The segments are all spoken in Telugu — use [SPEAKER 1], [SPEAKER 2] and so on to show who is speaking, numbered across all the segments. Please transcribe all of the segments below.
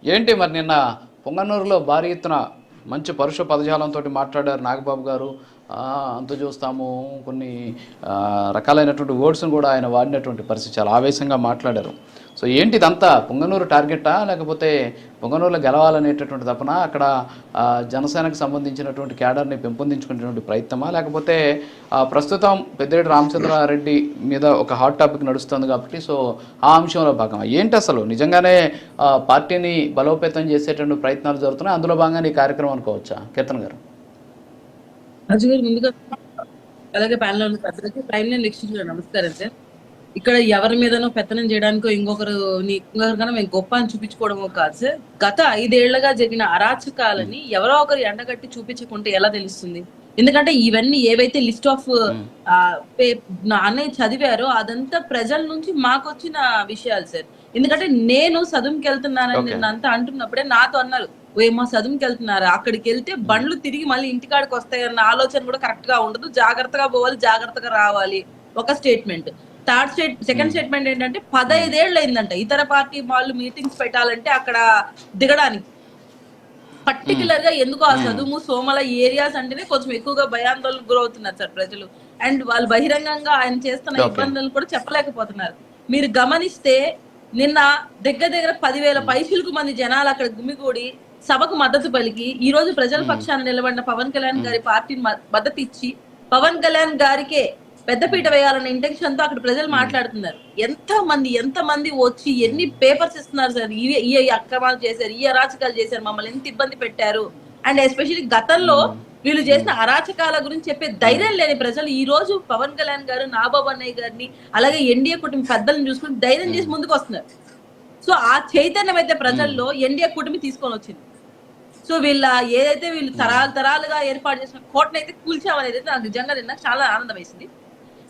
[SPEAKER 1] ఏంటి మరి నిన్న పొంగనూరులో భారీ ఎత్తున మంచి పరుష పదజాలంతో మాట్లాడారు నాగబాబు గారు. అంత చూస్తాము కొన్ని రకాలైనటువంటి వర్డ్స్ను కూడా ఆయన వాడినటువంటి పరిస్థితి, చాలా ఆవేశంగా మాట్లాడారు. సో ఏంటి ఇదంతా పొంగనూరు టార్గెటా, లేకపోతే పొంగనూరులో గెలవాలనేటటువంటి తపన, అక్కడ జనసేనకు సంబంధించినటువంటి క్యాడర్ని పెంపొందించుకునేటువంటి ప్రయత్నమా, లేకపోతే ప్రస్తుతం పెద్దిరెడ్డి రామచంద్రారెడ్డి మీద ఒక హాట్ టాపిక్ నడుస్తుంది కాబట్టి సో ఆ అంశంలో భాగం ఏంటి అసలు నిజంగానే పార్టీని బలోపేతం చేసేటువంటి ప్రయత్నాలు జరుగుతున్నాయి, అందులో భాగంగా ఈ కార్యక్రమం అనుకోవచ్చా కీర్తన్ గారు?
[SPEAKER 2] ముందుగా అలాగే ప్యానల్ ఉన్న పెద్దలకి ప్రైమ్ లైన్ నమస్కారం సార్. ఇక్కడ ఎవరి మీదనో పెత్తనం చేయడానికో ఇంకొకరికన్నా మేము గొప్ప అని చూపించుకోవడమో కాదు సార్. గత 5 ఏళ్లుగా జరిగిన అరాచకాలని ఎవరో ఒకరు ఎండగట్టి చూపించకుంటే ఎలా తెలుస్తుంది? ఎందుకంటే ఇవన్నీ ఏవైతే లిస్ట్ ఆఫ్ అన్నయ్య చదివారో అదంతా ప్రజల నుంచి మాకు వచ్చిన విషయాలు సార్. ఎందుకంటే నేను చదువుకి వెళ్తున్నానని అంతా అంటున్నప్పుడే నాతో అన్నారు, ఏమో చదువుకి వెళ్తున్నారా, అక్కడికి వెళ్తే బండ్లు తిరిగి మళ్ళీ ఇంటికాడికి వస్తాయన్న ఆలోచన కూడా కరెక్ట్ గా ఉండదు, జాగ్రత్తగా పోవాలి, జాగ్రత్తగా రావాలి ఒక స్టేట్మెంట్. సెకండ్ స్టేట్మెంట్ ఏంటంటే 15 ఏళ్ళు అయిందంట ఇతర పార్టీ వాళ్ళు మీటింగ్స్ పెట్టాలంటే అక్కడ దిగడానికి. పర్టికులర్ గా ఎందుకు ఆ చదువు సోమల ఏరియాస్ అంటేనే కొంచెం ఎక్కువగా భయాందోళనకు గురవుతున్నారు సార్ ప్రజలు. అండ్ వాళ్ళు బహిరంగంగా ఆయన చేస్తున్న ఇబ్బందులను కూడా చెప్పలేకపోతున్నారు. మీరు గమనిస్తే నిన్న దగ్గర 10,000 పైసలకు మంది జనాలు అక్కడ గుమిగూడి సభకు మద్దతు పలికి ఈ రోజు ప్రజల పక్షాన నిలబడిన పవన్ కళ్యాణ్ గారి పార్టీని మద్దతు ఇచ్చి పవన్ కళ్యాణ్ గారికే పెద్దపీట వేయాలన్న ఇంటెన్షన్ తో అక్కడ ప్రజలు మాట్లాడుతున్నారు. ఎంతమంది వచ్చి ఎన్ని పేపర్స్ ఇస్తున్నారు సార్, ఈ అక్రమాలు చేశారు, ఈ అరాచకాలు చేశారు, మమ్మల్ని ఎంత ఇబ్బంది పెట్టారు. అండ్ ఎస్పెషల్లీ గతంలో వీళ్ళు చేసిన అరాచకాల గురించి చెప్పే ధైర్యం లేని ప్రజలు ఈ రోజు పవన్ కళ్యాణ్ గారు, నాగబాబు అన్నయ్య గారిని, అలాగే ఎన్డీఏ కుటుంబ పెద్దలను చూసుకుని ధైర్యం చేసి ముందుకు వస్తున్నారు. సో ఆ చైతన్యం అయితే ప్రజల్లో ఎన్డీఏ కూటమి తీసుకొని వచ్చింది. సో ఏదైతే వీళ్ళు తరాలుగా ఏర్పాటు చేసిన కోటను అయితే కూల్చామనేది నాకు నిజంగా నిన్న చాలా ఆనందం వేసింది.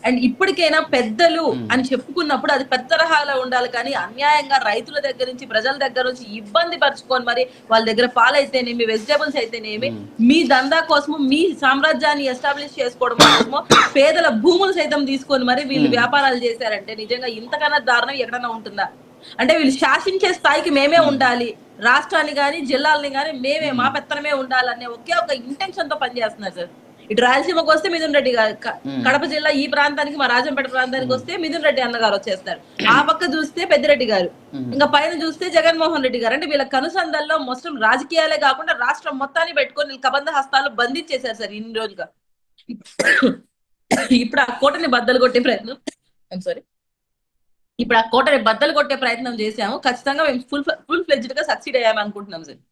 [SPEAKER 2] అండ్ ఇప్పటికైనా పెద్దలు అని చెప్పుకున్నప్పుడు అది పెద్ద తరహాలో ఉండాలి, కానీ అన్యాయంగా రైతుల దగ్గర నుంచి ప్రజల దగ్గర నుంచి ఇబ్బంది పరుచుకొని మరి వాళ్ళ దగ్గర పాలైతేనేమి, వెజిటేబుల్స్ అయితేనేమి, మీ దందా కోసము, మీ సామ్రాజ్యాన్ని ఎస్టాబ్లిష్ చేసుకోవడం కోసము పేదల భూములు సైతం తీసుకొని మరి వీళ్ళు వ్యాపారాలు చేశారంటే నిజంగా ఇంతకన్నా దారుణం ఎక్కడన్నా ఉంటుందా? అంటే వీళ్ళు శాసించే స్థాయికి మేమే ఉండాలి, రాష్ట్రాన్ని గాని జిల్లాలని గాని మేమే, మా పెత్తనమే ఉండాలనే ఒకే ఒక ఇంటెన్షన్ తో పనిచేస్తున్నారు సార్. ఇటు రాయలసీమకు వస్తే మిథున్ రెడ్డి గారు, కడప జిల్లా ఈ ప్రాంతానికి మా రాజంపేట ప్రాంతానికి వస్తే మిథున్ రెడ్డి అన్నగారు వచ్చేస్తారు, ఆ పక్క చూస్తే పెద్దిరెడ్డి గారు, ఇంకా పైన చూస్తే జగన్మోహన్ రెడ్డి గారు. అంటే వీళ్ళ కనుసందల్లో మొత్తం రాజకీయాలే కాకుండా రాష్ట్రం మొత్తాన్ని పెట్టుకొని కబంధ హస్తాలు బంధించేశారు సార్ ఇన్ని రోజులుగా. ఇప్పుడు ఆ కోటని బద్దలు కొట్టే ప్రయత్నం ఇప్పుడు ఆ కోటని బద్దలు కొట్టే ప్రయత్నం చేశాము. ఖచ్చితంగా మేము ఫుల్ ఫ్లెడ్జ్డ్ గా సక్సీడ్ అయ్యాము అనుకుంటున్నాం సార్.